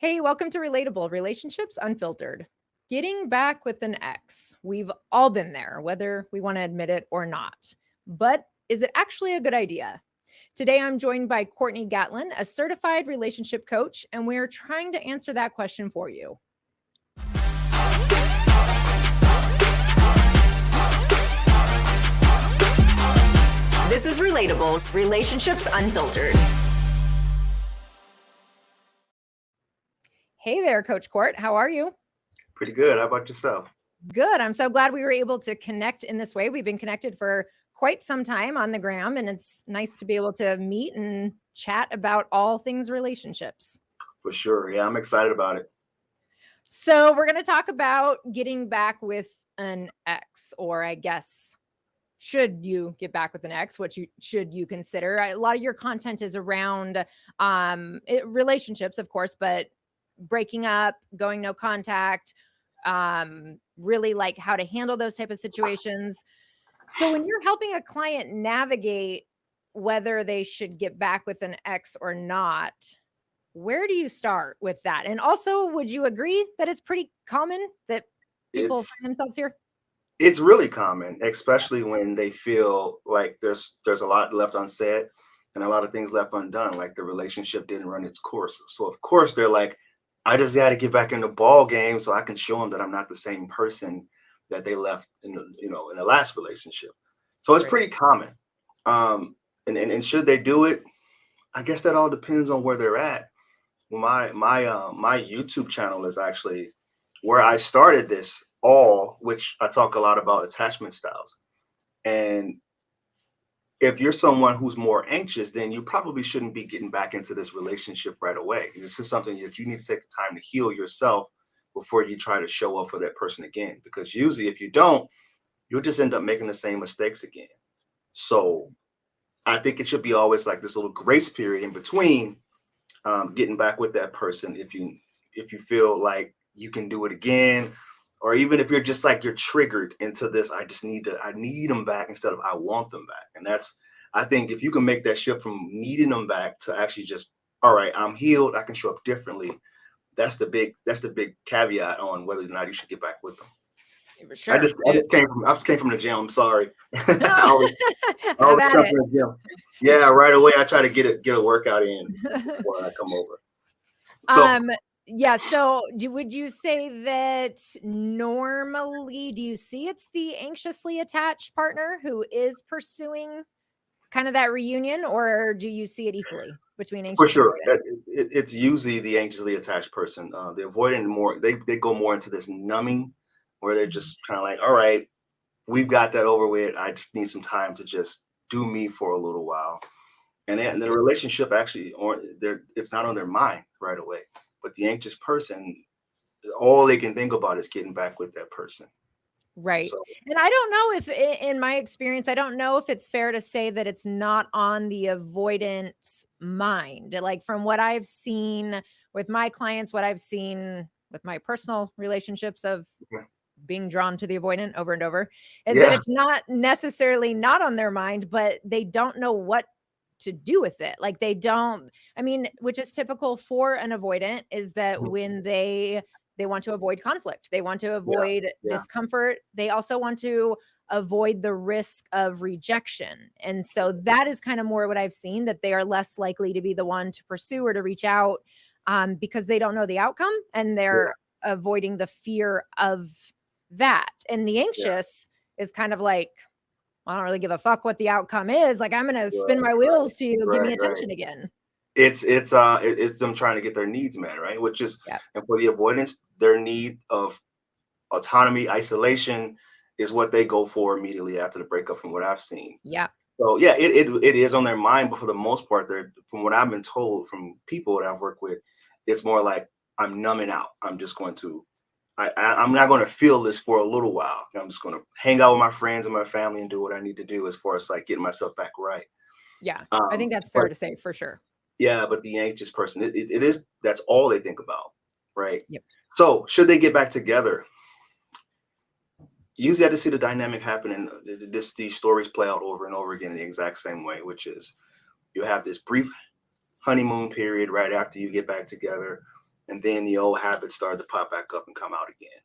Hey, welcome to Relatable Relationships Unfiltered. Getting back with an ex. We've all been there, whether we want to admit it or not. But is it actually a good idea? Today, I'm joined by Courtney Gatlin, a certified relationship coach, and we're trying to answer that question for you. This is Relatable Relationships Unfiltered. Hey there, Coach Court. How are you? Pretty good. How about yourself? Good. I'm so glad we were able to connect in this way. We've been connected for quite some time on the gram, and it's nice to be able to meet and chat about all things relationships. For sure. Yeah, I'm excited about it. So we're going to talk about getting back with an ex, or I guess, should you get back with an ex? Should you consider? A lot of your content is around relationships, of course, but breaking up, going no contact, really like how to handle those type of situations. So when you're helping a client navigate whether they should get back with an ex or not, where do you start with that? And also, would you agree that it's pretty common that people It's find themselves here? it's really common, especially when they feel like there's a lot left unsaid and a lot of things left undone, like the relationship didn't run its course. So of course they're like, I just got to get back in the ball game so I can show them that I'm not the same person that they left in the last relationship. So it's Right. pretty common. And should they do it? I guess that all depends on where they're at. My YouTube channel is actually where I started this all, which I talk a lot about attachment styles. And if you're someone who's more anxious, then you probably shouldn't be getting back into this relationship right away. This is something that you need to take the time to heal yourself before you try to show up for that person again. Because usually, if you don't, you'll just end up making the same mistakes again. So I think it should be always like this little grace period in between getting back with that person if you feel like you can do it again, or even if you're just like you're triggered into this, I need them back instead of I want them back. And that's, I think if you can make that shift from needing them back to actually just, all right, I'm healed, I can show up differently. That's the big caveat on whether or not you should get back with them. For I sure. just I just came from the gym. I'm sorry. I No. always, I Have always at come it. from the gym. Yeah, right away I try to get a workout in before I come over. So Um, yeah. So would you say that normally, do you see it's the anxiously attached partner who is pursuing kind of that reunion, or do you see it equally between for anxious and sure, avoidant? it's usually the anxiously attached person. The avoidant more they go more into this numbing, where they're Mhm. just kind of like, all right, we've got that over with. I just need some time to just do me for a little while, and the relationship actually, or it's not on their mind right away. But the anxious person, all they can think about is getting back with that person. Right. So And I don't know if, in my experience, I don't know if it's fair to say that it's not on the avoidance mind. Like from what I've seen with my clients, what I've seen with my personal relationships of being drawn to the avoidant over and over, is that yeah, it's not necessarily not on their mind, but they don't know what to do with it. Like they don't, I mean, which is typical for an avoidant, is that when they want to avoid conflict, they want to yeah, avoid yeah, discomfort, they also want to avoid the risk of rejection. And so that is kind of more what I've seen, that they are less likely to be the one to pursue or to reach out, because they don't know the outcome and yeah, they're avoiding the fear of that. And the yeah. anxious is kind of like, I don't really give a fuck what the outcome is. Like, I'm going to spin Right, my wheels to give me right. attention again. It's them trying to get their needs met, right? Which is, Yeah. and for the avoidance, their need of autonomy, isolation is what they go for immediately after the breakup, from what I've seen. Yeah. So yeah, it is on their mind, but for the most part, they're, from what I've been told from people that I've worked with, it's more like I'm numbing out. I'm just going to I'm not going to feel this for a little while. I'm just going to hang out with my friends and my family and do what I need to do as far as like getting myself back right. Yeah. I think Um, that's but fair to say for sure. yeah, but the anxious person, it is, that's all they think about, right? Yep. So should they get back together? Usually I just see the dynamic happening. These stories play out over and over again in the exact same way, which is you have this brief honeymoon period right after you get back together. and then the old habits started to pop back up and come out again.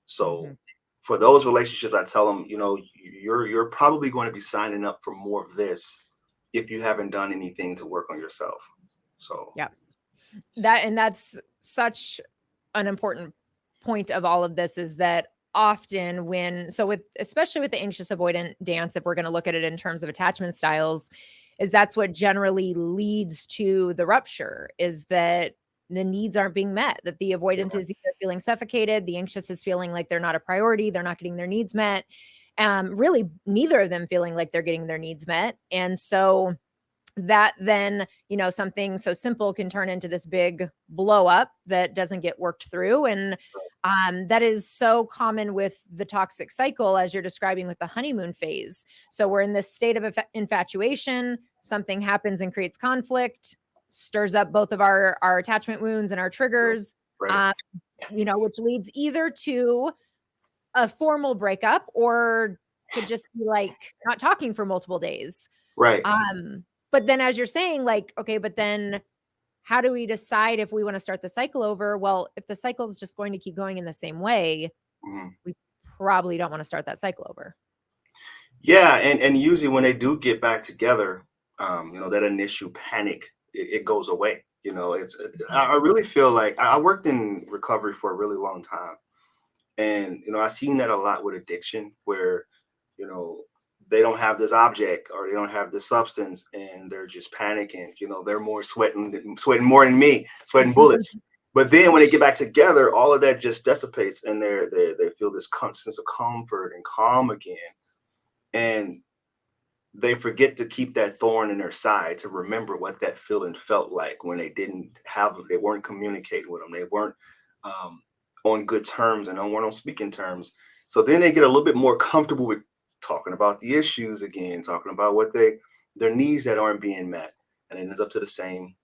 So Mhm. for those relationships, I tell them, you know, you're probably going to be signing up for more of this if you haven't done anything to work on yourself. So Yeah. That's such an important point of all of this is that often with especially with the anxious avoidant dance, if we're going to look at it in terms of attachment styles, is that's what generally leads to the rupture, is that the needs aren't being met, that the avoidant yeah, is either feeling suffocated, the anxious is feeling like they're not a priority, they're not getting their needs met, really neither of them feeling like they're getting their needs met. And so that then, something so simple can turn into this big blow up that doesn't get worked through. And that is so common with the toxic cycle, as you're describing with the honeymoon phase. So we're in this state of infatuation, something happens and creates conflict, stirs up both of our attachment wounds and our triggers, right, um, which leads either to a formal breakup or to just be like not talking for multiple days. right. But then as you're saying, like, okay, but then how do we decide if we want to start the cycle over? Well, if the cycle is just going to keep going in the same way, Mhm. we probably don't want to start that cycle over. Yeah, and usually when they do get back together, you know, that initial panic, it goes away. You know, it's I really feel like I worked in recovery for a really long time, and you know, I seen that a lot with addiction, where you know they don't have this object or they don't have this substance, and they're just panicking. You know, they're more sweating more than me, sweating bullets. But then when they get back together, all of that just dissipates, and they feel this sense of comfort and calm again, and they forget to keep that thorn in their side to remember what that feeling felt like when they weren't communicating with them, they weren't um, on good terms and weren't on speaking terms. So then they get a little bit more comfortable with talking about the issues again, talking about their needs that aren't being met, and it ends up to the same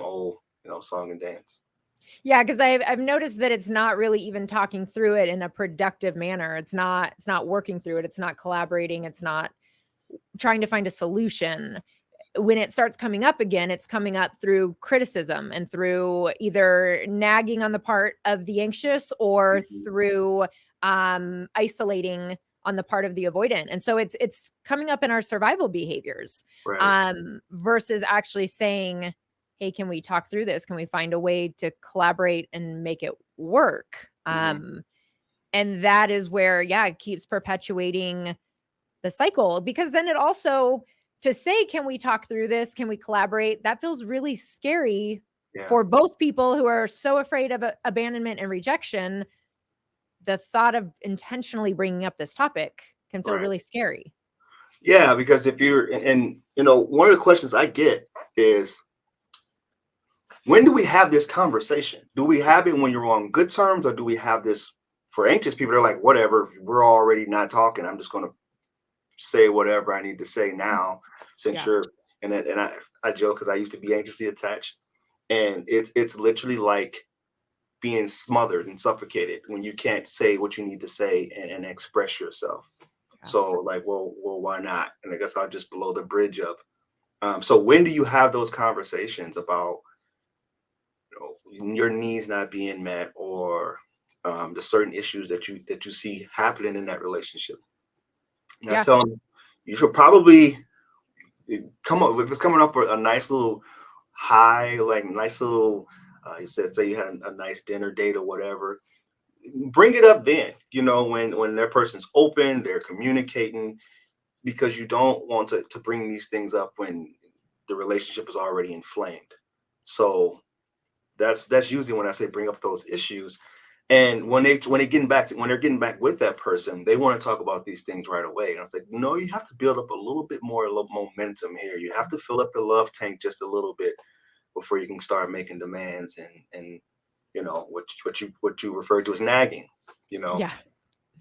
old, you know, song and dance. Yeah, because I've noticed that it's not really even talking through it in a productive manner. It's not working through it. It's not collaborating. It's not trying to find a solution. When it starts coming up again, it's coming up through criticism and through either nagging on the part of the anxious or Mhm. through isolating on the part of the avoidant. And so it's coming up in our survival behaviors, Right. versus actually saying, hey, can we talk through this? Can we find a way to collaborate and make it work? Hmm. And that is where, yeah, it keeps perpetuating the cycle, because then it also, to say, can we talk through this? Can we collaborate? That feels really scary Yeah. for both people who are so afraid of abandonment and rejection. The thought of intentionally bringing up this topic can feel Right. really scary. Yeah, because if you're and you know, one of the questions I get is, when do we have this conversation? Do we have it when you're on good terms, or do we have this for anxious people? They're like, whatever, if we're already not talking, I'm just going to say whatever I need to say now, since Yeah. you're, and I joke because I used to be anxiously attached, and it's literally like being smothered and suffocated when you can't say what you need to say and express yourself. Yeah. So like, well, why not? And I guess I'll just blow the bridge up. So when do you have those conversations about, you know, your needs not being met, or the certain issues that you see happening in that relationship? And I Yeah. tell them, you should probably come up if it's coming up for a nice little high, like nice little. You said, say you had a nice dinner date or whatever. Bring it up then. You know, when that person's open, they're communicating, because you don't want to bring these things up when the relationship is already inflamed. So that's usually when I say bring up those issues. And when they're getting back with that person, they want to talk about these things right away. And I was like, no, you have to build up a little bit more, a little momentum here. You have to fill up the love tank just a little bit before you can start making demands and you know what you refer to as nagging. You know, Yeah.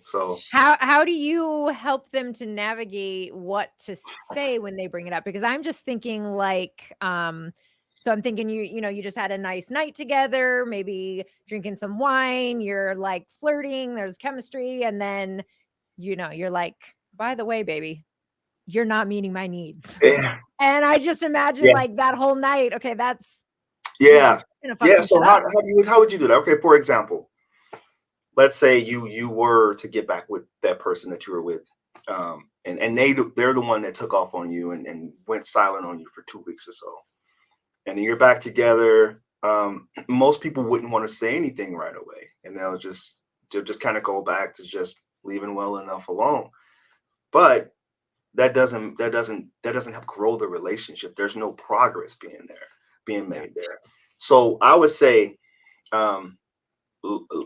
so How do you help them to navigate what to say when they bring it up? Because I'm just thinking like, so I'm thinking you just had a nice night together, maybe drinking some wine, you're like flirting, there's chemistry, and then you're like, by the way, baby, you're not meeting my needs. yeah, And I just imagine yeah, like that whole night, okay, that's yeah. gonna fuck Yeah. some So shit up. how would you do that? Okay, for example, let's say you were to get back with that person that you were with, and they're the one that took off on you and went silent on you for 2 weeks or so, and then you're back together. Most people wouldn't want to say anything right away, and they'll just kind of go back to just leaving well enough alone. But that doesn't help grow the relationship. There's no progress being Yeah. made there. So I would say, um,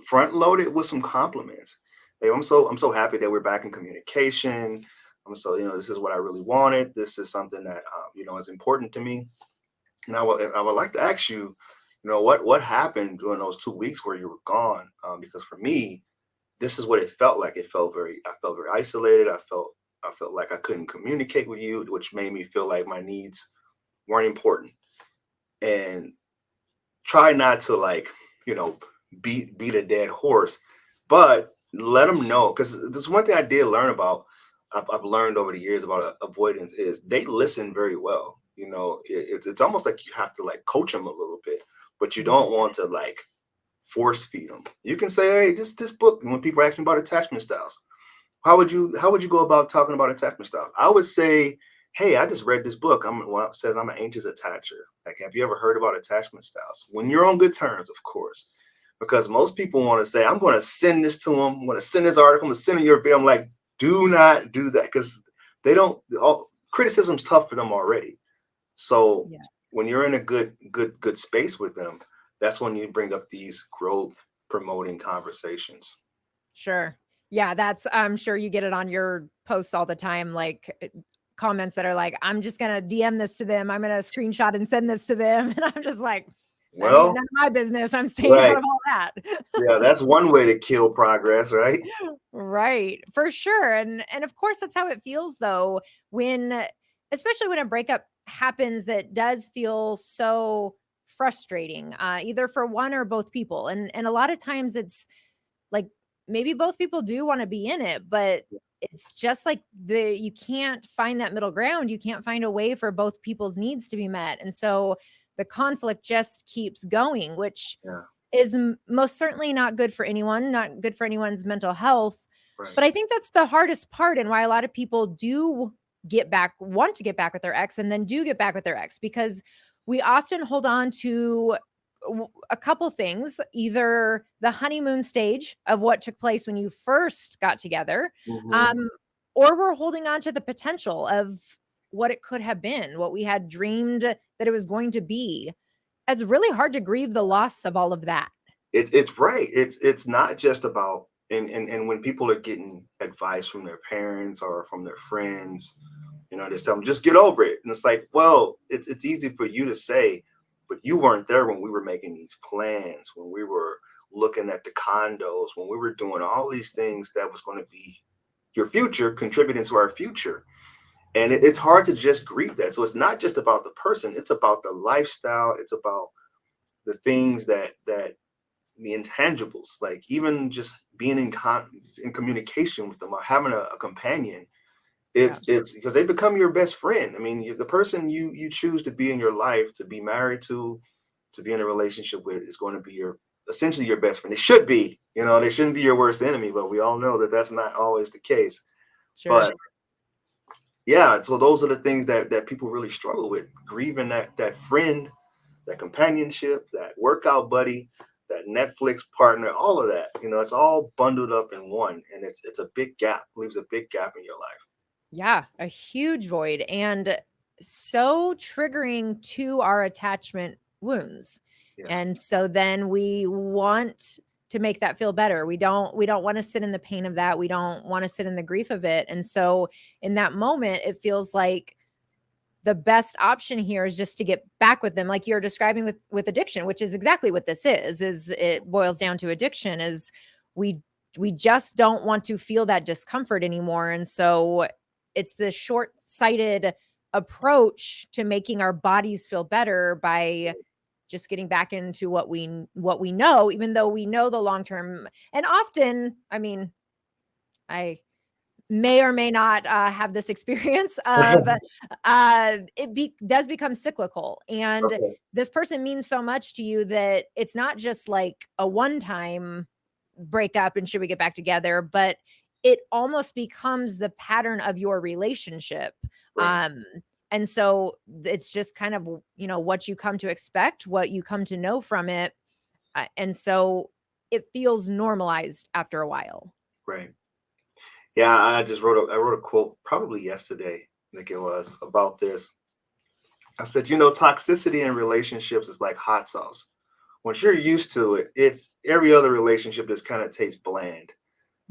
front load it with some compliments. Hey, I'm so happy that we're back in communication. I'm so this is what I really wanted. This is something that is important to me. And I would like to ask you, what happened during those 2 weeks where you were gone? Because for me, this is what it felt like. I felt very isolated. I felt like I couldn't communicate with you, which made me feel like my needs weren't important. And try not to like, you know, beat a dead horse, but let them know. Because there's one thing I did learn about. I've learned over the years about avoidance is they listen very well. It's almost like you have to like coach them a little bit, but you Mhm. don't want to like force feed them. You can say, hey, this book. When people ask me about attachment styles, how would you go about talking about attachment styles? I would say, hey, I just read this book. It says I'm an anxious attacher. Like, have you ever heard about attachment styles? When you're on good terms, of course, because most people want to say, I'm going to send this to them. I'm going to send this article. I'm going to send it your video. I'm like, do not do that because they don't. All criticism's tough for them already. So Yeah. when you're in a good space with them, that's when you bring up these growth promoting conversations. Sure. Yeah, I'm sure you get it on your posts all the time, like, comments that are like, "I'm just gonna DM this to them. I'm gonna screenshot and send this to them." And I'm just like, "That ain't Well, none of my business. I'm staying out right. of all that." Yeah, that's one way to kill progress, right? Right, for sure, and of course, that's how it feels, though, when especially when a breakup happens that does feel so frustrating, either for one or both people, and a lot of times it's like, maybe both people do wanna be in it, but it's just like you can't find that middle ground, you can't find a way for both people's needs to be met, and so the conflict just keeps going, which Yeah, is most certainly not good for anyone, not good for anyone's mental health. right. But I think that's the hardest part and why a lot of people do want to get back with their ex and then do get back with their ex because we often hold on to a couple things, either the honeymoon stage of what took place when you first got together, Mhm. um, or we're holding on to the potential of what it could have been, what we had dreamed that it was going to be. It's really hard to grieve the loss of all of that. It's right. It's not just about and when people are getting advice from their parents or from their friends, just tell them just get over it. And it's like, well, it's easy for you to say, but you weren't there when we were making these plans, when we were looking at the condos, when we were doing all these things that was going to be your future, contributing to our future. And it's hard to just grieve that. So it's not just about the person; it's about the lifestyle. It's about the things that the intangibles, like even just being in communication with them or having a companion. Yeah, It's because they become your best friend. I mean, the person you choose to be in your life, to be married to be in a relationship with, is going to be your essentially your best friend. It should be, they shouldn't be your worst enemy, but we all know that that's not always the case. sure. But yeah, so those are the things that people really struggle with: grieving that friend, that companionship, that workout buddy, that Netflix partner, all of that. It's all bundled up in one, and it's a big gap, leaves a big gap in your life. Yeah, a huge void and so triggering to our attachment wounds. Yeah. And so then we want to make that feel better. We don't want to sit in the pain of that. We don't want to sit in the grief of it. And so in that moment it feels like the best option here is just to get back with them like you're describing with addiction, which is exactly what this is it boils down to addiction is we we just don't want to feel that discomfort anymore, and so it's the short-sighted approach to making our bodies feel better by just getting back into what we know, even though we know the long term. And often, I mean, I may or may not have this experience of does become cyclical, and Okay. this person means so much to you that it's not just like a one-time breakup and should we get back together, but it almost becomes the pattern of your relationship. Right. And so it's just kind of, what you come to expect, what you come to know from it. And so it feels normalized after a while. Right. Yeah, I wrote a quote probably yesterday, I think it was, about this. I said, toxicity in relationships is like hot sauce. Once you're used to it, it's every other relationship just kind of tastes bland,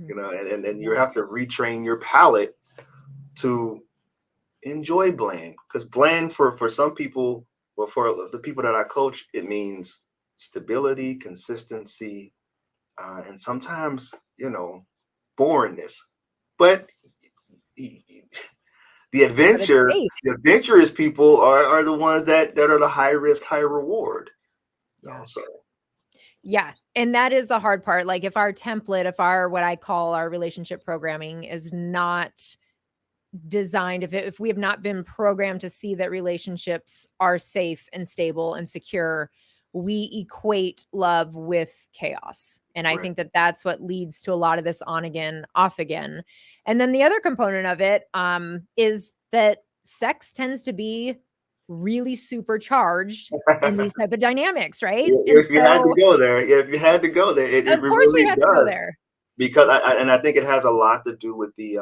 Mm. and you Yeah. have to retrain your palate to enjoy bland. Because bland for some people, well, for the people that I coach, it means stability, consistency, and sometimes, boringness. But the But it's adventure, safe. the adventurous people are the ones that are the high risk, high reward. Yeah. So Yeah. And that is the hard part. Like if our template, if our, what I call our relationship programming is not designed, if we have not been programmed to see that relationships are safe and stable and secure, we equate love with chaos. And I right. think that that's what leads to a lot of this on again, off again. And then the other component of it is that sex tends to be really supercharged in these type of dynamics, right? And If you had to so go there, if you had to go there, it of course we really have to go does. there. Because I think it has a lot to do with the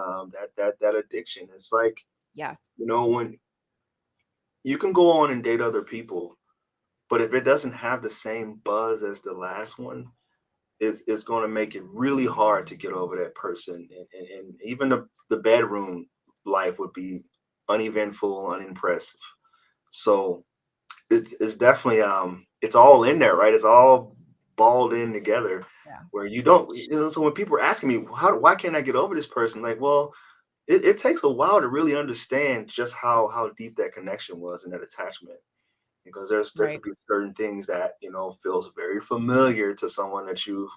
that addiction. It's like, Yeah. when you can go on and date other people, but if it doesn't have the same buzz as the last one, it's going to make it really hard to get over that person, and even the bedroom life would be uneventful, unimpressive. So it's definitely it's all in there, right? It's all balled in together, Yeah. where you don't, so when people are asking me, why can't I get over this person, like, well, it takes a while to really understand just how deep that connection was and that attachment, because there Right. could be certain things that feels very familiar to someone that you,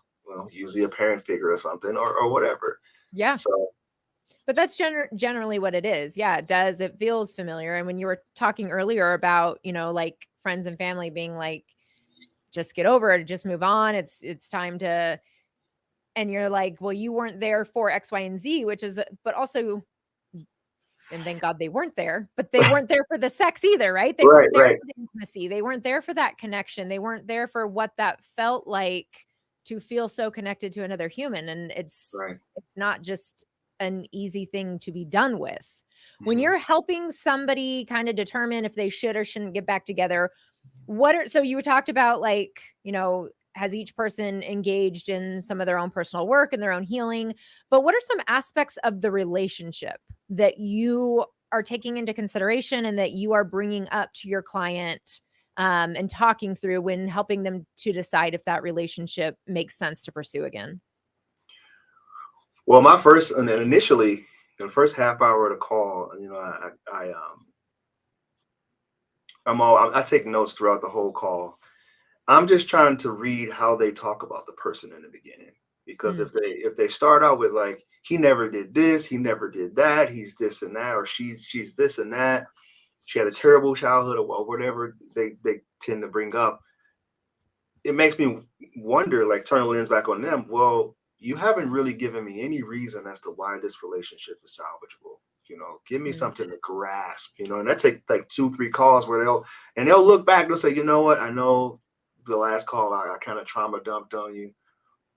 usually a parent figure or something, or whatever. Yeah. So But that's generally what it is. Yeah, it does. It feels familiar. And when you were talking earlier about, like friends and family being like, just get over it, just move on. It's time to, and you're like, well, you weren't there for X, Y, and Z, which is, but also, and thank God they weren't there, but they weren't there for the sex either, right? They right, weren't there right, for the intimacy. They weren't there for that connection. They weren't there for what that felt like to feel so connected to another human. And right. it's not just an easy thing to be done with. When Mhm. you're helping somebody kind of determine if they should or shouldn't get back together, so you talked about like, has each person engaged in some of their own personal work and their own healing, but what are some aspects of the relationship that you are taking into consideration and that you are bringing up to your client and talking through when helping them to decide if that relationship makes sense to pursue again? Well, my first, and then initially, the first half hour of the call, I take notes throughout the whole call. I'm just trying to read how they talk about the person in the beginning, because Mm. if they start out with like, he never did this, he never did that, he's this and that, or she's this and that, she had a terrible childhood, or whatever they tend to bring up, it makes me wonder, like, turn the lens back on them. Well, you haven't really given me any reason as to why this relationship is salvageable. Give me Mm. something to grasp. And that takes like 2, 3 calls where they'll look back. They'll say, you know what? I know the last call I kind of trauma dumped on you,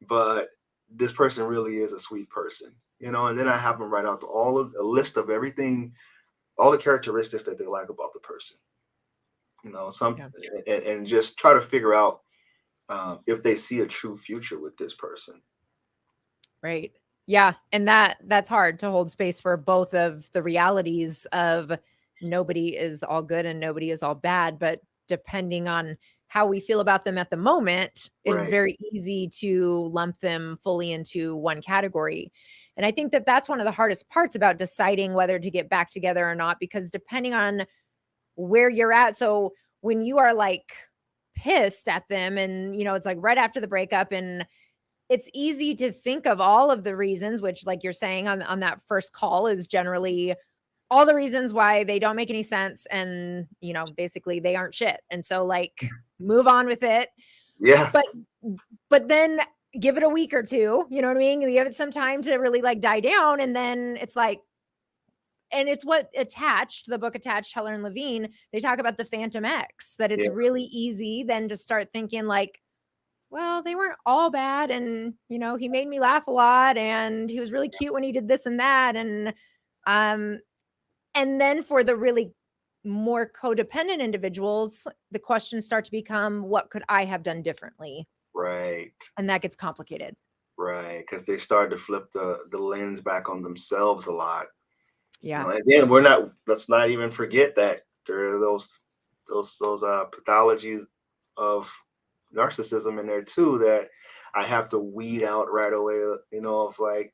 but this person really is a sweet person. And then I have them write out all of a list of everything, all the characteristics that they like about the person. Some Yeah. and just try to figure out if they see a true future with this person. Right. Yeah. And that's hard to hold space for both of the realities of nobody is all good and nobody is all bad. But depending on how we feel about them at the moment, it is Right. very easy to lump them fully into one category. And I think that that's one of the hardest parts about deciding whether to get back together or not, because depending on where you're at. So when you are like pissed at them and, it's like right after the breakup and it's easy to think of all of the reasons, which, like you're saying on that first call, is generally all the reasons why they don't make any sense, and basically they aren't shit, and so like move on with it. Yeah. But then give it a week or two, you know what I mean? Give it some time to really like die down, and then it's like, and it's what the book Attached, Heller and Levine, they talk about the Phantom X, that it's Yeah. really easy then to start thinking like, well, they weren't all bad, and he made me laugh a lot, and he was really cute when he did this and that, and then for the really more codependent individuals, the questions start to become, what could I have done differently? Right. And that gets complicated. Right. Because they start to flip the lens back on themselves a lot. Yeah. Again, let's not even forget that there are those pathologies of narcissism in there too, that I have to weed out right away, of like,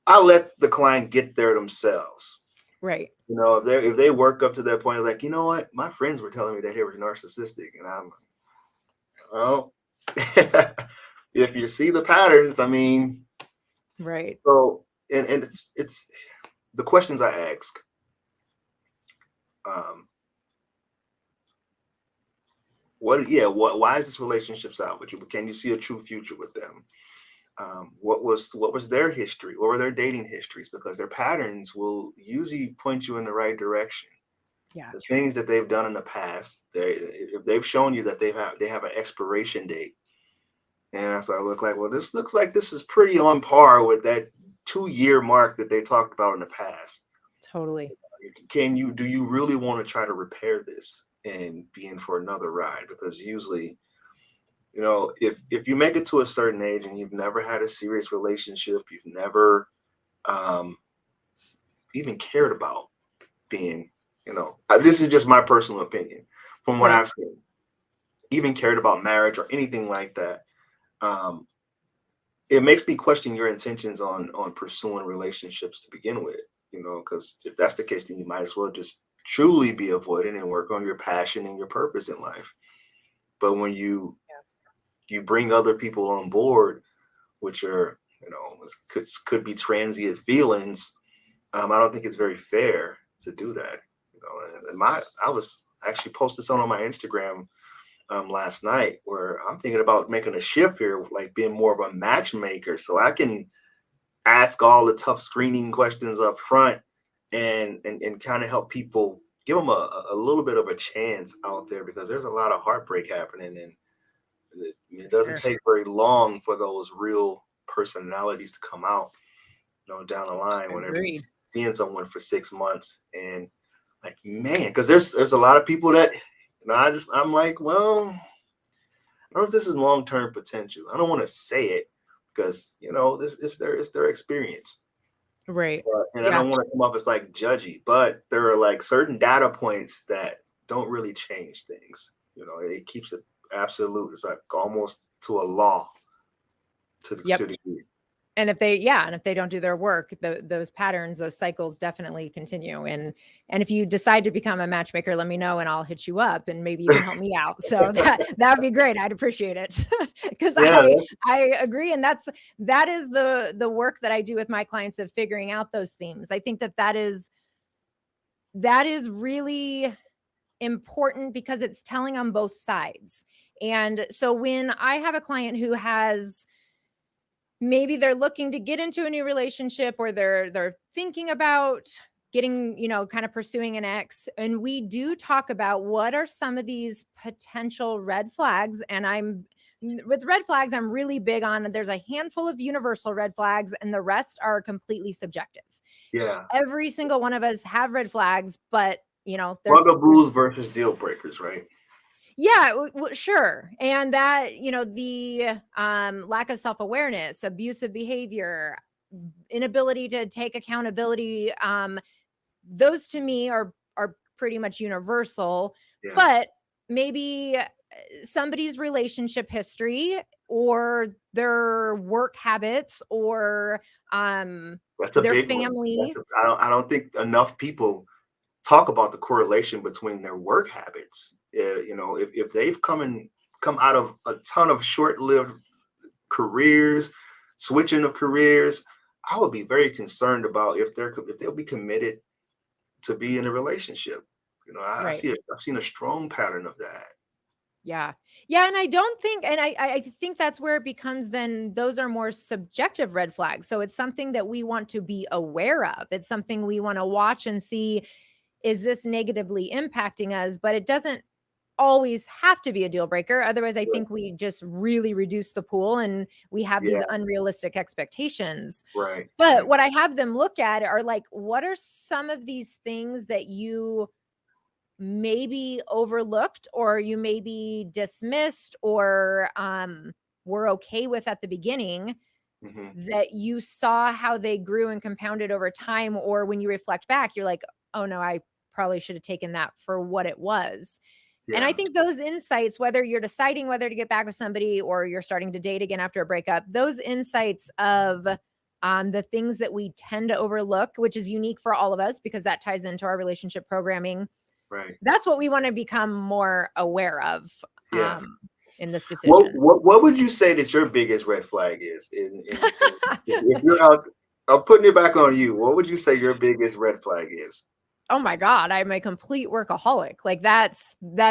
I'll let the client get there themselves. Right. If they work up to that point, like, what, my friends were telling me that they were narcissistic, and I'm like, well, if you see the patterns, I mean, right. So, and it's the questions I ask. Why is this relationship salvageable? But can you see a true future with them? What was their history? What were their dating histories? Because their patterns will usually point you in the right direction. Yeah. The things that they've done in the past, if they've shown you that they have an expiration date, and I start to look like, well, this looks like this is pretty on par with that 2-year mark that they talked about in the past. Totally. Do you really want to try to repair this and be in for another ride? Because usually, if you make it to a certain age and you've never had a serious relationship, you've never even cared about being, this is just my personal opinion from what I've seen, even cared about marriage or anything like that. It makes me question your intentions on pursuing relationships to begin with, because if that's the case, then you might as well just truly be avoiding and work on your passion and your purpose in life. But when you bring other people on board, which are, could be transient feelings, I don't think it's very fair to do that. I was actually posted something on my Instagram last night where I'm thinking about making a shift here, like being more of a matchmaker, so I can ask all the tough screening questions up front and kind of help people, give them a little bit of a chance out there, because there's a lot of heartbreak happening, and it doesn't take very long for those real personalities to come out, down the line, whenever you're seeing someone for 6 months. And like, man, because there's a lot of people that, I'm like, well, I don't know if this is long-term potential. I don't want to say it because, this is their experience. Right. And I don't want to come off as like judgy, but there are like certain data points that don't really change things. It keeps it absolute. It's like almost to a law to the degree. And if they don't do their work, those patterns, those cycles definitely continue. And if you decide to become a matchmaker, let me know and I'll hit you up and maybe you can help me out. So that'd be great. I'd appreciate it because I agree. And that is the work that I do with my clients, of figuring out those themes. I think that is really important because it's telling on both sides. And so when I have a client who has, maybe they're looking to get into a new relationship, or they're thinking about getting, kind of pursuing an ex, and we do talk about what are some of these potential red flags. And with red flags, I'm really big on, there's a handful of universal red flags and the rest are completely subjective. Yeah. Every single one of us have red flags, but there's bugaboos versus deal breakers, right? Yeah, sure. And that, the lack of self-awareness, abusive behavior, inability to take accountability, those to me are pretty much universal. Yeah. But maybe somebody's relationship history or their work habits or that's a their big family. I don't think enough people talk about the correlation between their work habits. If they've come out of a ton of short-lived careers, switching of careers, I would be very concerned about if they'll be committed to be in a relationship. You know, Right. I've seen a strong pattern of that. Yeah. Yeah, and I don't think and I think that's where it becomes then those are more subjective red flags. So it's something that we want to be aware of. It's something we want to watch and see, is this negatively impacting us? But it doesn't always have to be a deal breaker. Otherwise, I Right. think we just really reduce the pool and we have these Yeah, unrealistic expectations. right, But right. what I have them look at are like, what are some of these things that you maybe overlooked or you maybe dismissed or were okay with at the beginning Hmm. that you saw how they grew and compounded over time, or when you reflect back you're like, oh no, I probably should have taken that for what it was. And I Yeah, think those insights, whether you're deciding whether to get back with somebody or you're starting to date again after a breakup, those insights of the things that we tend to overlook, which is unique for all of us because that ties into our relationship programming, right. that's what we want to become more aware of Yeah. in this decision. What would you say that your biggest red flag is? If you're out, I'm putting it back on you. What would you say your biggest red flag is? Oh my God, I'm a complete workaholic. Like that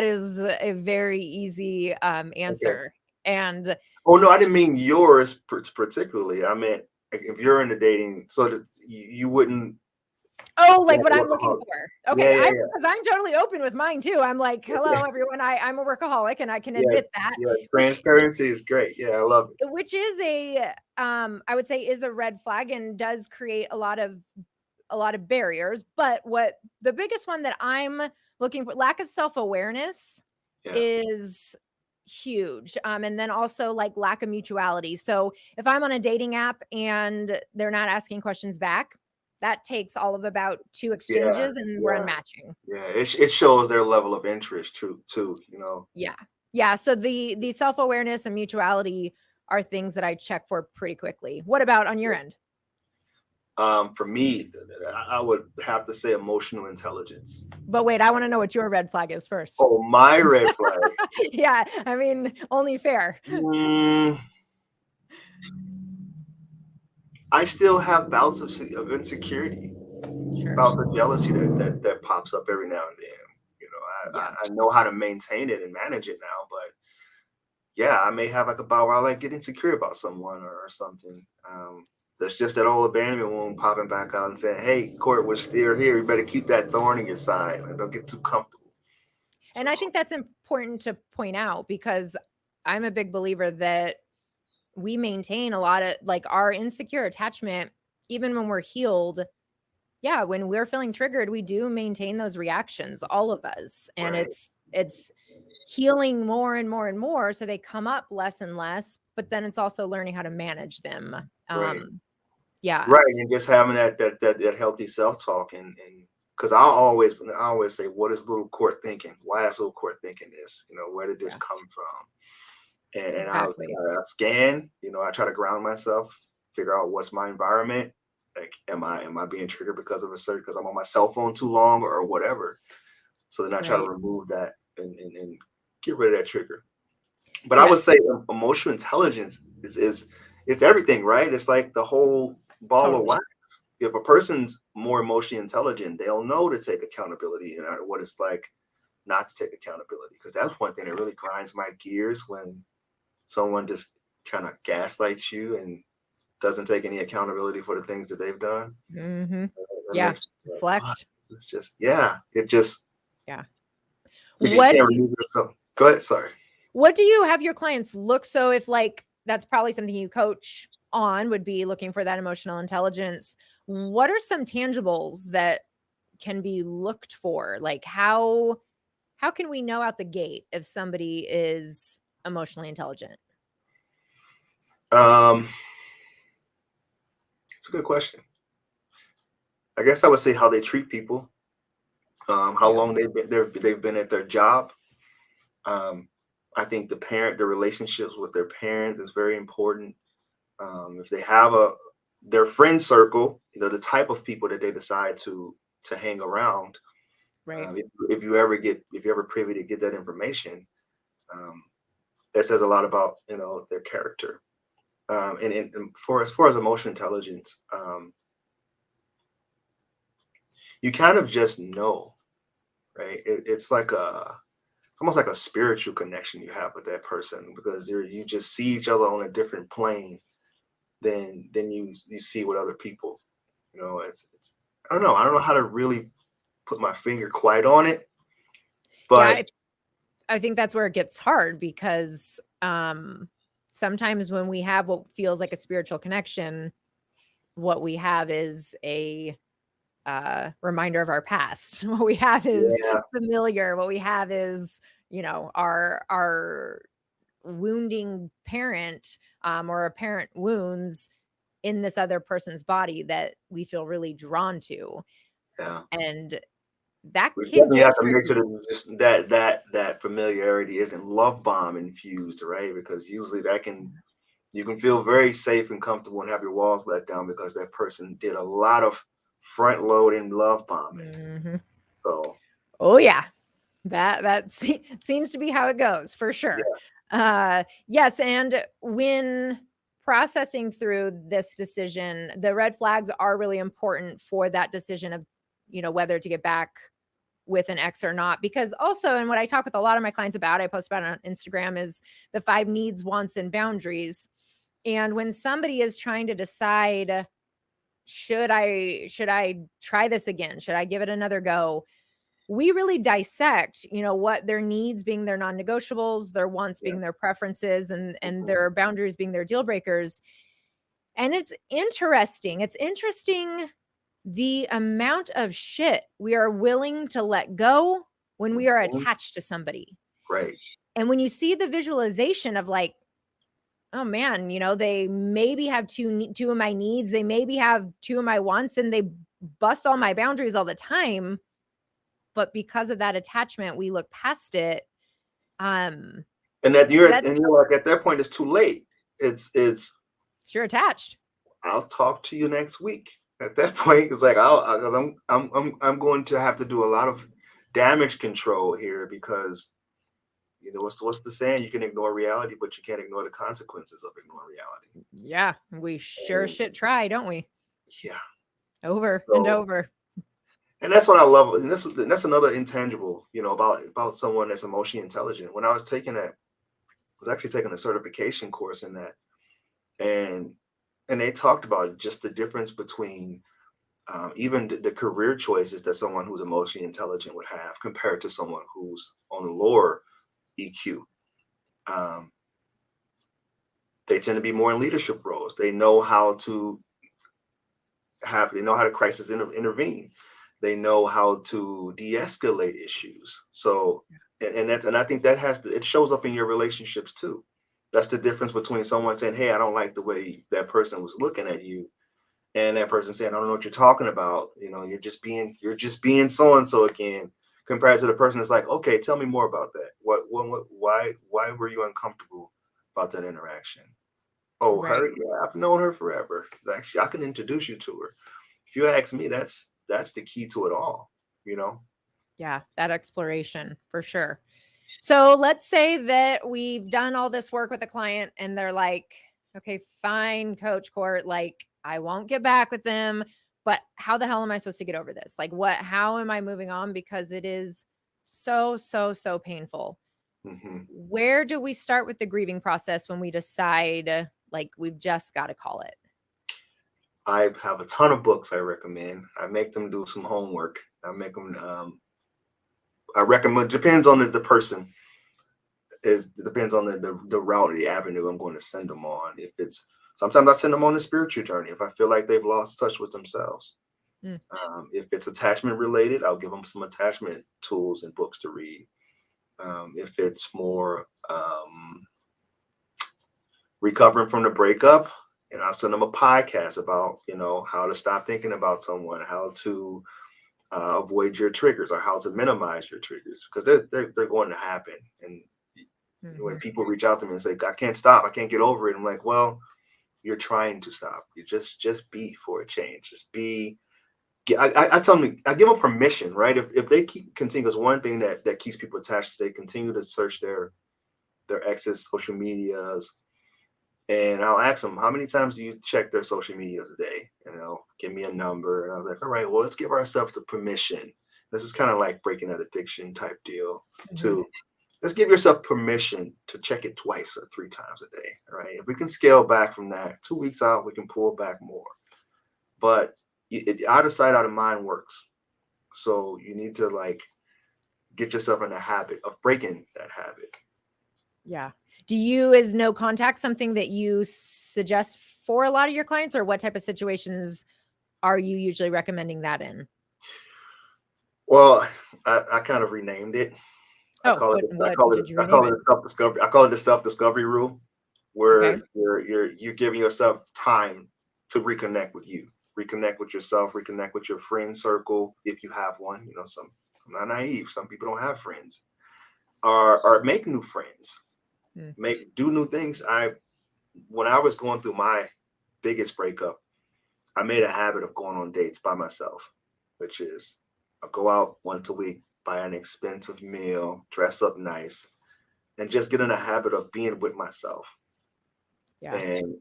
is a very easy Okay. answer. And Oh no, I didn't mean yours particularly. I meant like, if you're in the dating, so that you wouldn't oh, say like what like a I'm looking workaholic. for. Yeah, Okay, yeah, I'm yeah. because I'm totally open with mine too. I'm like, hello everyone, I'm a workaholic and I can Yeah, admit that, yeah. which Transparency is great. Yeah, I love it. is a I would say is a red flag and does create a lot of barriers. But what the biggest one that I'm looking for, lack of self-awareness Yeah, is huge. And then also like lack of mutuality. So if I'm on a dating app and they're not asking questions back, that takes all of about two yeah, exchanges and we're yeah, unmatching. yeah. It shows their level of interest too. You know. Yeah. Yeah. So the self-awareness and mutuality are things that I check for pretty quickly. What about on your end? For me, I would have to say emotional intelligence. But wait, I want to know what your red flag is first. Oh, my red flag. Yeah, I mean, only fair. Mm, I still have bouts of insecurity, Sure. bouts of jealousy that pops up every now and then. You know, Yeah. I know how to maintain it and manage it now, but yeah, I may have like a bout where I like get insecure about someone or something. There's just that old abandonment wound popping back out and saying, "Hey, Court, we're still here. You better keep that thorn in your side and don't get too comfortable." So And I think that's important to point out because I'm a big believer that we maintain a lot of like our insecure attachment, even when we're healed. Yeah, when we're feeling triggered, we do maintain those reactions, all of us. And right, it's healing more and more and more. So they come up less and less, but then it's also learning how to manage them. right. Yeah. Right, and just having that healthy self-talk and because I always say, what is little Court thinking? Why is little Court thinking this? You know, where did this Yeah. come from? And Exactly. I scan, you know, I try to ground myself, figure out what's my environment. Like, am I being triggered because of a certain because I'm on my cell phone too long or whatever? So then I try to Right. remove that and get rid of that trigger. But I would Yes. say emotional intelligence is it's everything, right? It's like the whole ball of Totally. wax. If a person's more emotionally intelligent, they'll know to take accountability and what it's like not to take accountability. Because that's one thing that really grinds my gears when someone just kind of gaslights you and doesn't take any accountability for the things that they've done. Hmm. That Yeah. makes me like, fuck. Deflect. It's just, yeah, it just, Yeah. you What can't remove yourself. Go ahead. Sorry. what do you have your clients look, so if like that's probably something you coach on, would be looking for that emotional intelligence. What are some tangibles that can be looked for? Like how can we know out the gate if somebody is emotionally intelligent? Um, it's a good question. I guess I would say how they treat people, how Yeah. long they've been at their job. Um, I think the relationships with their parents is very important. If they have their friend circle, you know, the type of people that they decide to hang around. Right. If you ever privy to get that information, um, that says a lot about, you know, their character. and for as far as emotional intelligence, you kind of just know, right? It's almost like a spiritual connection you have with that person because you just see each other on a different plane than you see with other people. It's I don't know how to really put my finger quite on it, Yeah, but I think that's where it gets hard because sometimes when we have what feels like a spiritual connection, what we have is a reminder of our past. What we have is yeah, familiar. What we have is, our wounding parent, or a parent wounds in this other person's body that we feel really drawn to, yeah. and that We can definitely get have to make tricky. sure that just that familiarity isn't love bomb infused, right? Because usually you can feel very safe and comfortable and have your walls let down because that person did a lot of front loading love bombing. Mhm. So Oh yeah, that seems to be how it goes for sure. yeah, Yes, and when processing through this decision, the red flags are really important for that decision of, whether to get back with an ex or not. Because also, and what I talk with a lot of my clients about, I post about it on Instagram, is the 5 needs, wants, and boundaries. And when somebody is trying to decide, should I try this again? Should I give it another go? We really dissect, what their needs being their non-negotiables, their wants yeah. being their preferences, and Mhm. their boundaries being their deal breakers. And it's interesting. It's interesting the amount of shit we are willing to let go when we are Mhm. attached to somebody. Right. And when you see the visualization of like, oh man, they maybe have two of my needs, they maybe have two of my wants, and they bust all my boundaries all the time. But because of that attachment, we look past it. Um, And that's you're like at that point it's too late. It's you're attached. I'll talk to you next week. At that point, it's like because I'm going to have to do a lot of damage control here because what's the saying? You can ignore reality, but you can't ignore the consequences of ignoring reality. Yeah, we sure And shit try, don't we? yeah, Over and so over. and that's what I love, and that's another intangible, about someone that's emotionally intelligent. When I was actually taking a certification course in that, and they talked about just the difference between even the career choices that someone who's emotionally intelligent would have compared to someone who's on a lower EQ. Um, they tend to be more in leadership roles. They know how to crisis intervene. They know how to de-escalate issues. So, and I think it shows up in your relationships too. That's the difference between someone saying, "Hey, I don't like the way that person was looking at you," and that person saying, "I don't know what you're talking about. You're just being so and so again." Compared to the person that's like, "Okay, tell me more about that. Why were you uncomfortable about that interaction?" Oh, her, Right. yeah, I've known her forever. Actually, I can introduce you to her. If you ask me, that's the key to it all. You know, Yeah, that exploration for sure. So let's say that we've done all this work with a client and they're like, okay, fine, Coach Court, like I won't get back with them, but how the hell am I supposed to get over this? Like, how am I moving on? Because it is so, so, so painful. hmm Where do we start with the grieving process when we decide, like, we've just got to call it? I have a ton of books I recommend. I make them do some homework. I make them. I recommend. Depends on the person. It depends on the route, the avenue I'm going to send them on. If it's sometimes I send them on a spiritual journey if I feel like they've lost touch with themselves. Mm, If it's attachment related, I'll give them some attachment tools and books to read. If it's more recovering from the breakup, and I'll send them a podcast about how to stop thinking about someone, how to avoid your triggers, or how to minimize your triggers because they're going to happen. And when mhm. people reach out to me and say, "I can't stop, I can't get over it," I'm like, "Well, you're trying to stop. You just be for a change. Just be." I tell them, I give them permission, right? If they keep continue, because one thing that keeps people attached is they continue to search their ex's social medias, And I'll ask them, how many times do you check their social medias a day? And they'll give me a number. And I was like, all right, well, let's give ourselves the permission. This is kind of like breaking that addiction type deal Mhm. to let's give yourself permission to check it twice or 3 times a day. All right. If we can scale back from that 2 weeks out, we can pull back more. But out of sight, out of mind works. So you need to like get yourself in the habit of breaking that habit. Yeah. Do you, is no contact something that you suggest for a lot of your clients, or what type of situations are you usually recommending that in? Well, I kind of renamed it. I Oh, call it what did you rename it? the self discovery. I call it the self discovery rule, Okay. where you're giving yourself time to reconnect with you, reconnect with yourself, reconnect with your friend circle if you have one. You know, I'm not naive. Some people don't have friends, or make new friends, Mm. do new things. When I was going through my biggest breakup, I made a habit of going on dates by myself, which is I go out once a week, buy an expensive meal, dress up nice, and just get in a habit of being with myself. Yeah. And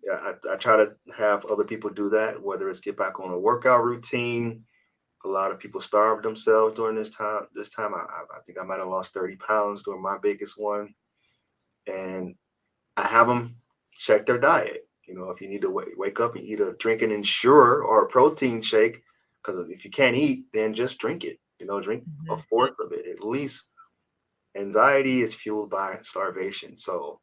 I try to have other people do that, whether it's get back on a workout routine. A lot of people starve themselves during this time. I think I might have lost 30 pounds during my biggest one. And I have them check their diet. You know, if you need to wake up and eat a drink an Ensure or a protein shake, because if you can't eat, then just drink it. You know, drink a Mhm. fourth of it at least. Anxiety is fueled by starvation. So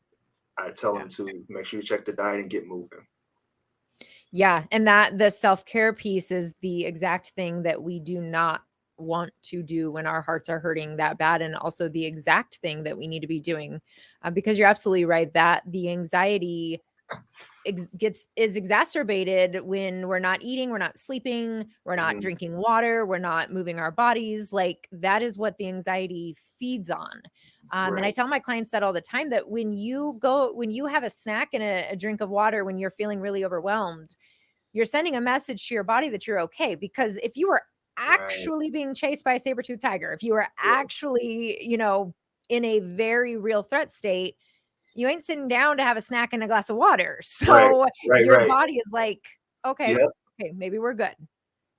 I tell Yeah. them to make sure you check the diet and get moving. Yeah. And that the self-care piece is the exact thing that we do not want to do when our hearts are hurting that bad. And also the exact thing that we need to be doing, because you're absolutely right that the anxiety is exacerbated when we're not eating, we're not sleeping, we're not Mhm. drinking water, we're not moving our bodies. Like that is what the anxiety feeds on. And I Right, tell my clients that all the time, that when you have a snack and a drink of water when you're feeling really overwhelmed, you're sending a message to your body that you're okay. Because if you were right, actually being chased by a saber-toothed tiger, if you were yeah, actually, in a very real threat state, you ain't sitting down to have a snack and a glass of water. right, So your right. body is like, okay, Yep, okay, maybe we're good.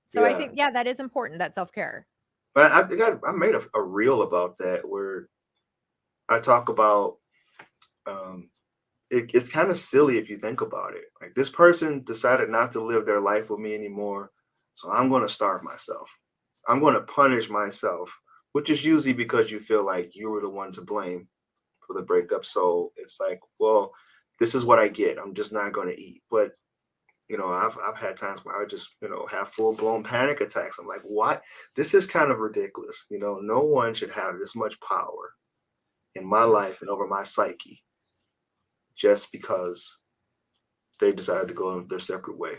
So I yeah. think, yeah, that is important, that self-care. But I think I made a reel about that where I talk about um, it's kind of silly if you think about it. Like this person decided not to live their life with me anymore, so I'm going to starve myself. I'm going to punish myself, which is usually because you feel like you were the one to blame for the breakup. So it's like, well, this is what I get. I'm just not going to eat. But I've had times where I just have full blown panic attacks. I'm like, what? This is kind of ridiculous. No one should have this much power in my Yeah. life and over my psyche just because they decided to go their separate way.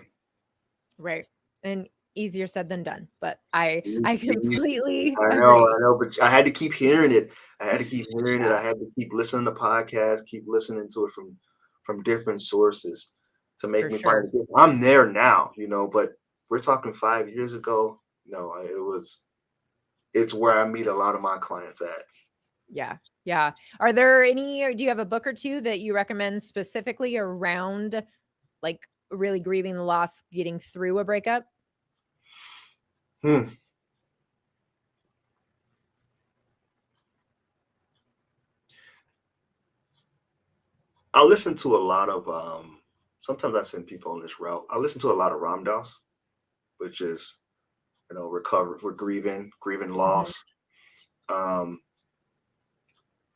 Right. And easier said than done, but I Easy. completely I agree. know, but I had to keep hearing it. I had to keep hearing it. Yeah, I had to keep listening to podcasts, keep listening to it from different sources to make for me find sure. it. I'm there now, but we're talking 5 years ago. No, it's where I meet a lot of my clients at. Yeah. Yeah. Are there any, or do you have a book or two that you recommend specifically around like really grieving the loss, getting through a breakup? Hmm. I listen to a lot of sometimes I send people on this route. I listen to a lot of Ramdas, which is recover for grieving Mhm. loss, um,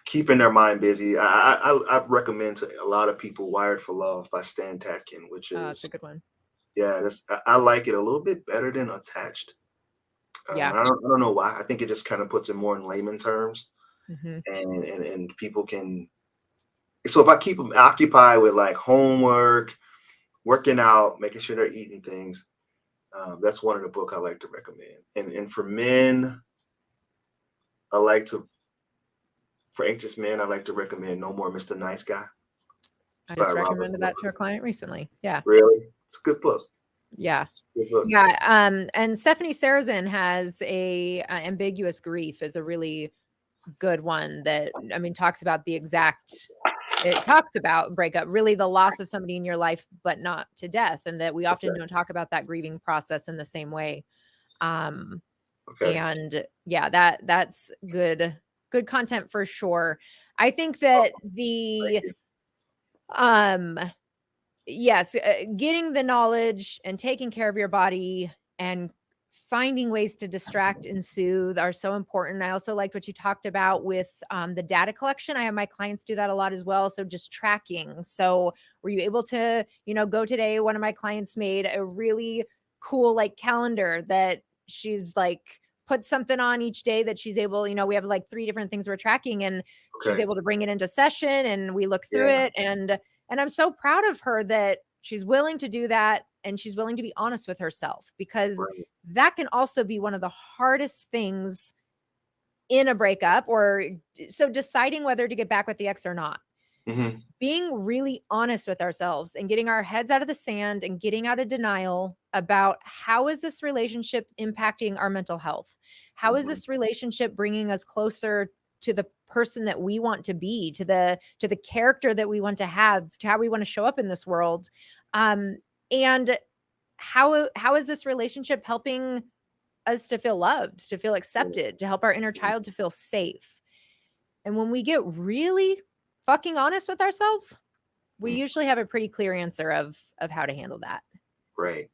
keeping their mind busy. I recommend to a lot of people Wired for Love by Stan Tatkin, which That's is a good one. yeah, I like it a little bit better than Attached. Yeah. I don't know why. I think it just kind of puts it more in layman terms, Mhm. and people can. So if I keep them occupied with like homework, working out, making sure they're eating things, that's one of the book I like to recommend. And for men, I like to for anxious men, I like to recommend No More Mr. Nice Guy. It's I by just Robert recommended that to a Greene. client recently. Yeah. Really? It's a good book. Yeah. Good book. Yeah. And Stephanie Sarazin has ambiguous grief is a really good one that, I mean, talks about the exact it talks about breakup, really the loss of somebody in your life, but not to death. And that we often don't talk about that grieving process in the same way. Okay. And yeah, that's good content for sure. I think that the, yes, getting the knowledge and taking care of your body and finding ways to distract and soothe are so important. I also liked what you talked about with the data collection. I have my clients do that a lot as well. So just tracking. So were you able to, go today? One of my clients made a really cool like calendar that she's like put something on each day that she's able, we have like 3 different things we're tracking, and she's able to bring it into session and we look through it. And I'm so proud of her that she's willing to do that. And she's willing to be honest with herself, because that can also be one of the hardest things in a breakup, or so deciding whether to get back with the ex or not. Mm-hmm. Being really honest with ourselves and getting our heads out of the sand and getting out of denial about how is this relationship impacting our mental health? How is this relationship bringing us closer to the person that we want to be, to the character that we want to have, to how we want to show up in this world? And how is this relationship helping us to feel loved, to feel accepted, to help our inner child to feel safe? And when we get really fucking honest with ourselves, we usually have a pretty clear answer of how to handle that. Right.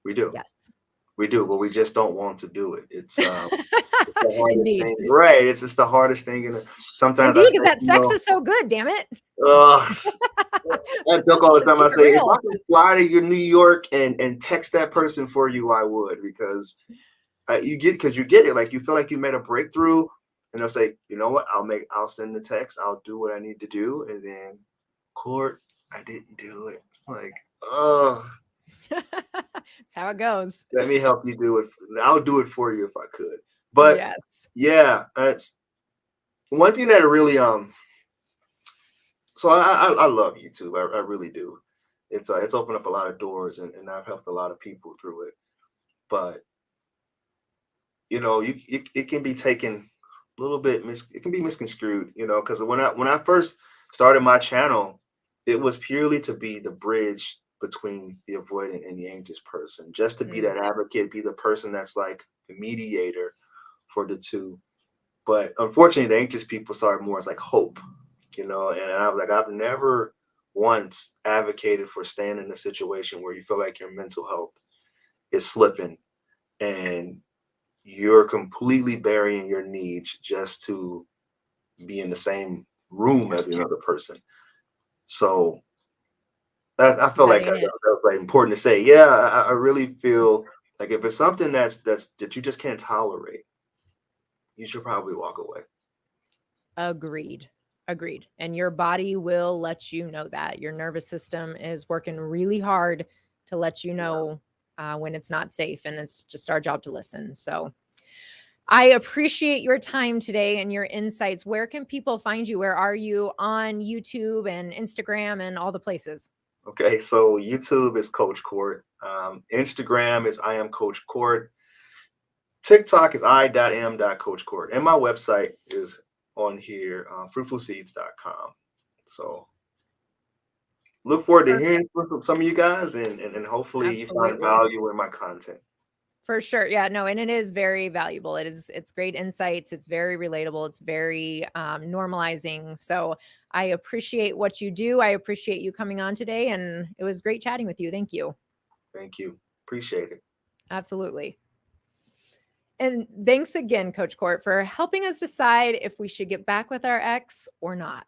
We do. Yes. We do, but we just don't want to do it. It's the hardest Indeed. thing. Right. It's just the hardest thing. And sometimes because that sex is so good, damn it. I joke all the time. I say, if I could fly to New York and text that person for you, I would, because you get it. Like, you feel like you made a breakthrough, and they'll say, you know what? I'll send the text. I'll do what I need to do. And then, Court, I didn't do it. It's like, oh. That's how it goes. Let me help you do it. I'll do it for you if I could. But yeah, that's one thing that really so I love YouTube. I really do. It's opened up a lot of doors, and I've helped a lot of people through it. But it can be taken a little bit. It can be misconstrued. Because when I first started my channel, it was purely to be the bridge between the avoidant and the anxious person, just to be that advocate, be the person that's like the mediator for the two. But unfortunately, the anxious people started more as like hope, and I was like, I've never once advocated for staying in a situation where you feel like your mental health is slipping and you're completely burying your needs just to be in the same room as another person. So I feel like that was like important to say. Yeah, I really feel like if it's something that you just can't tolerate, you should probably walk away. Agreed. And your body will let you know that. Your nervous system is working really hard to let you know when it's not safe, and it's just our job to listen. So I appreciate your time today and your insights. Where can people find you? Where are you on YouTube and Instagram and all the places? Okay, so YouTube is Coach Court. Instagram is I am Coach Court. TikTok is I.am.CoachCourt. And my website is on here, fruitfulseeds.com. So look forward to hearing from some of you guys, and hopefully you find value in my content. For sure. Yeah, no, and it is very valuable. It's great insights. It's very relatable. It's very normalizing. So I appreciate what you do. I appreciate you coming on today, and it was great chatting with you. Thank you. Thank you. Appreciate it. Absolutely. And thanks again, Coach Court, for helping us decide if we should get back with our ex or not.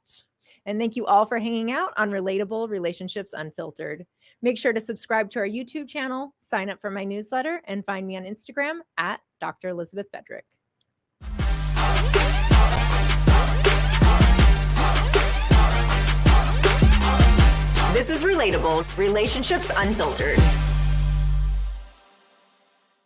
And thank you all for hanging out on Relatable Relationships Unfiltered. Make sure to subscribe to our YouTube channel, sign up for my newsletter, and find me on Instagram at Dr. Elizabeth Fedrick. This is Relatable Relationships Unfiltered.